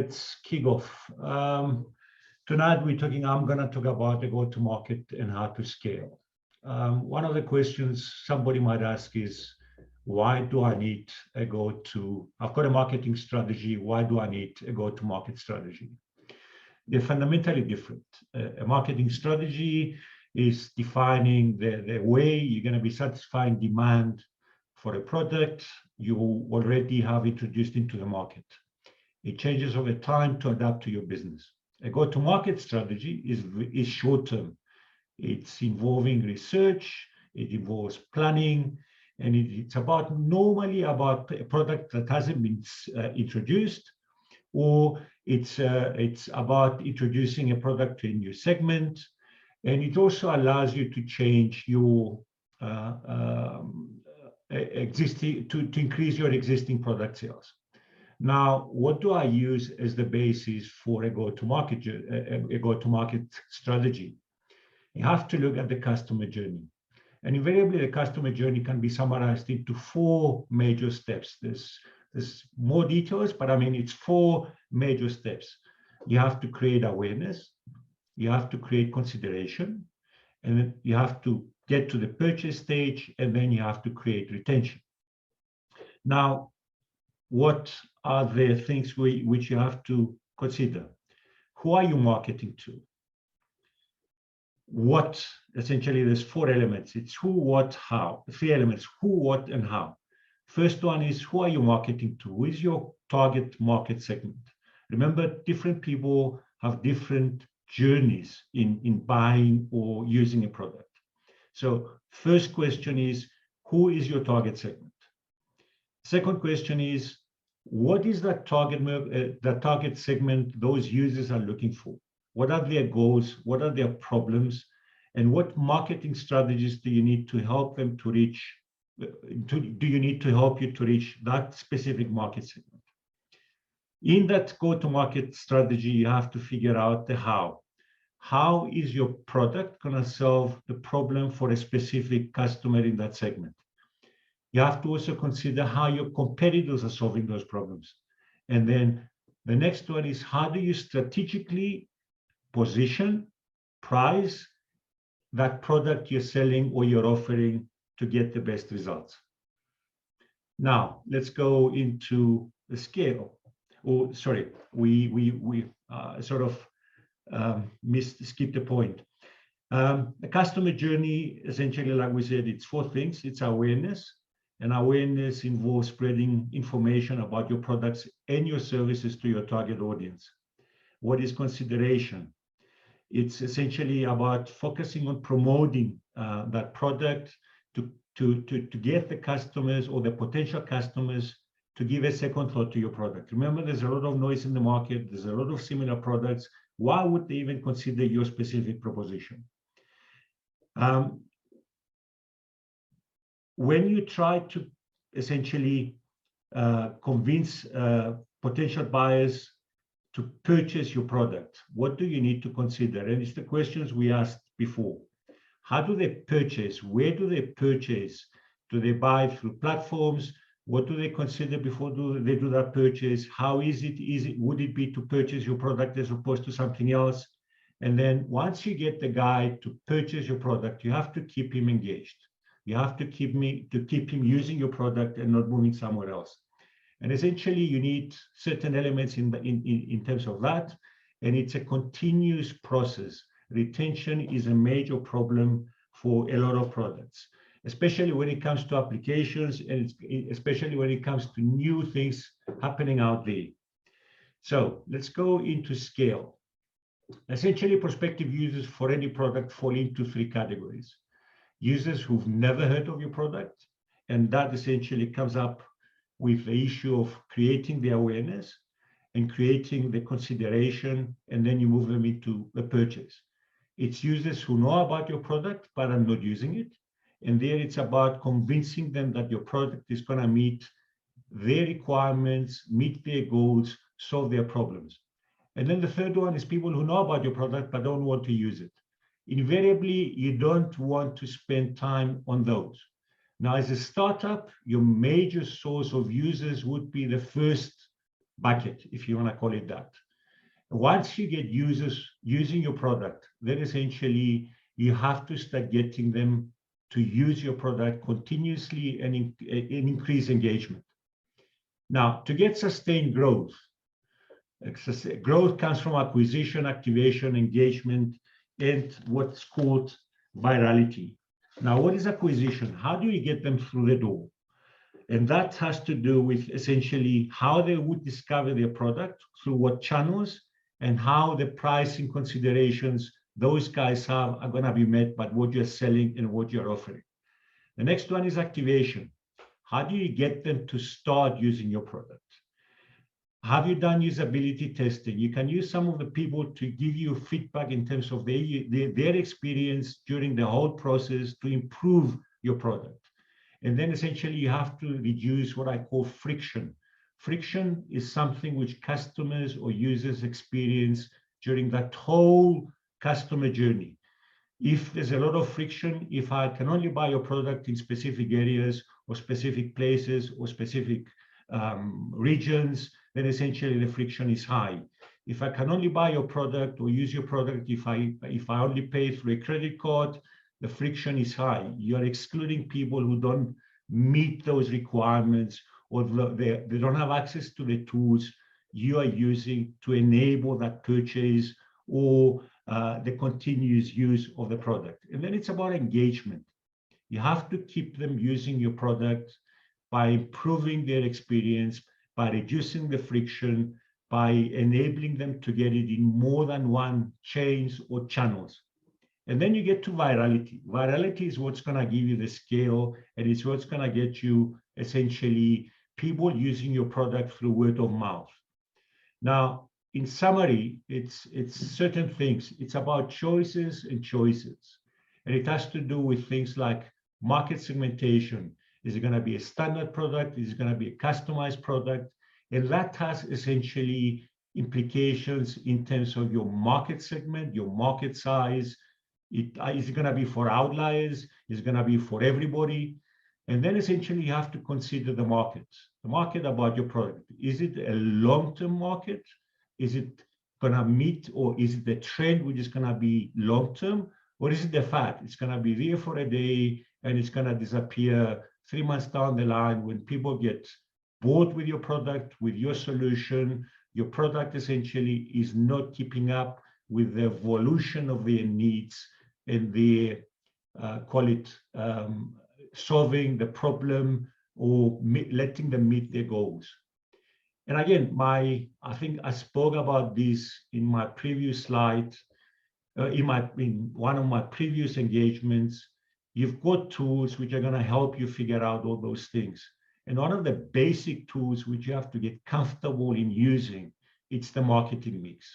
let's kick off. Tonight I'm going to talk about the go-to-market and how to scale. One of the questions somebody might ask is, why do I need I've got a marketing strategy, why do I need a go-to-market strategy? They're fundamentally different. A marketing strategy is defining the way you're going to be satisfying demand for a product you already have introduced into the market. It changes over time to adapt to your business. A go-to-market strategy is short-term. It's involving research, it involves planning, and it's normally about a product that hasn't been introduced, or it's about introducing a product to a new segment, and it also allows you to change your to increase your existing product sales. Now, what do I use as the basis for a go-to-market strategy? You have to look at the customer journey. And invariably, the customer journey can be summarized into 4 major steps. There's more details, but I mean, it's 4 major steps. You have to create awareness, you have to create consideration, and then you have to get to the purchase stage, and then you have to create retention. Now, what are the things which you have to consider? Who are you marketing to? What, essentially, there's 4 elements. It's who, what, how. The 3 elements, who, what, and how. First one is, who are you marketing to? Who is your target market segment? Remember, different people have different journeys in buying or using a product. So first question is, who is your target segment? Second question is, what is that target segment those users are looking for? What are their goals? What are their problems? And what marketing strategies do you need to help them to reach? Do you need to help you to reach that specific market segment? In that go-to-market strategy, you have to figure out the how. How is your product going to solve the problem for a specific customer in that segment? You have to also consider how your competitors are solving those problems. And then the next one is, how do you strategically position, price that product you're selling or you're offering to get the best results? Now, let's go into the scale. Oh, sorry, we sort of skipped the point. The customer journey, essentially, like we said, it's 4 things. It's awareness, and awareness involves spreading information about your products and your services to your target audience. What is consideration? It's essentially about focusing on promoting that product to get the customers or the potential customers to give a second thought to your product. Remember, there's a lot of noise in the market. There's a lot of similar products. Why would they even consider your specific proposition? When you try to essentially convince potential buyers to purchase your product, what do you need to consider? And it's the questions we asked before. How do they purchase? Where do they purchase? Do they buy through platforms? What do they consider before they do that purchase? How easy would it be to purchase your product as opposed to something else? And then once you get the guy to purchase your product, you have to keep him engaged. You have to keep him using your product and not moving somewhere else. And essentially, you need certain elements in terms of that, and it's a continuous process. Retention is a major problem for a lot of products, especially when it comes to applications, and especially when it comes to new things happening out there. So let's go into scale. Essentially, prospective users for any product fall into 3 categories. Users who've never heard of your product, and that essentially comes up with the issue of creating the awareness and creating the consideration, and then you move them into the purchase. It's users who know about your product but are not using it. And there it's about convincing them that your product is going to meet their requirements, meet their goals, solve their problems. And then the third one is people who know about your product but don't want to use it. Invariably, you don't want to spend time on those. Now, as a startup, your major source of users would be the first bucket, if you want to call it that. Once you get users using your product, then essentially you have to start getting them to use your product continuously and increase engagement. Now, to get sustained growth, growth comes from acquisition, activation, engagement, and what's called virality. Now, what is acquisition? How do you get them through the door? And that has to do with essentially how they would discover their product, through what channels, and how the pricing considerations those guys have are going to be met by what you're selling and what you're offering. The next one is activation. How do you get them to start using your product? Have you done usability testing? You can use some of the people to give you feedback in terms of their experience during the whole process to improve your product. And then essentially you have to reduce what I call friction. Friction is something which customers or users experience during that whole customer journey. If there's a lot of friction, if I can only buy your product in specific areas or specific places or specific regions, then essentially the friction is high. If I can only buy your product or use your product if I only pay through a credit card, the friction is high. You're excluding people who don't meet those requirements, or they don't have access to the tools you are using to enable that purchase or the continuous use of the product. And then it's about engagement. You have to keep them using your product by improving their experience, by reducing the friction, by enabling them to get it in more than one chains or channels. And then you get to virality. Virality is what's going to give you the scale, and it's what's going to get you essentially people using your product through word of mouth. Now, in summary, it's certain things. It's about choices and choices. And it has to do with things like market segmentation. Is it going to be a standard product? Is it going to be a customized product? And that has essentially implications in terms of your market segment, your market size. Is it going to be for outliers? Is it going to be for everybody? And then essentially you have to consider the market about your product. Is it a long-term market? Is it going to meet, or is it the trend which is going to be long-term? Or is it the fad? It's going to be there for a day and it's going to disappear 3 months down the line when people get bored with your product, with your solution. Your product essentially is not keeping up with the evolution of their needs and their, solving the problem or letting them meet their goals. And again, I think I spoke about this in my previous slide, in one of my previous engagements. You've got tools which are going to help you figure out all those things. And one of the basic tools which you have to get comfortable in using, it's the marketing mix.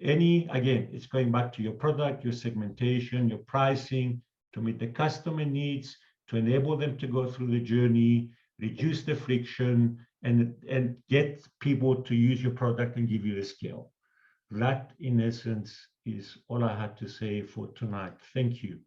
Again, it's going back to your product, your segmentation, your pricing, to meet the customer needs, to enable them to go through the journey, reduce the friction, and get people to use your product and give you the scale. That, in essence, is all I had to say for tonight. Thank you.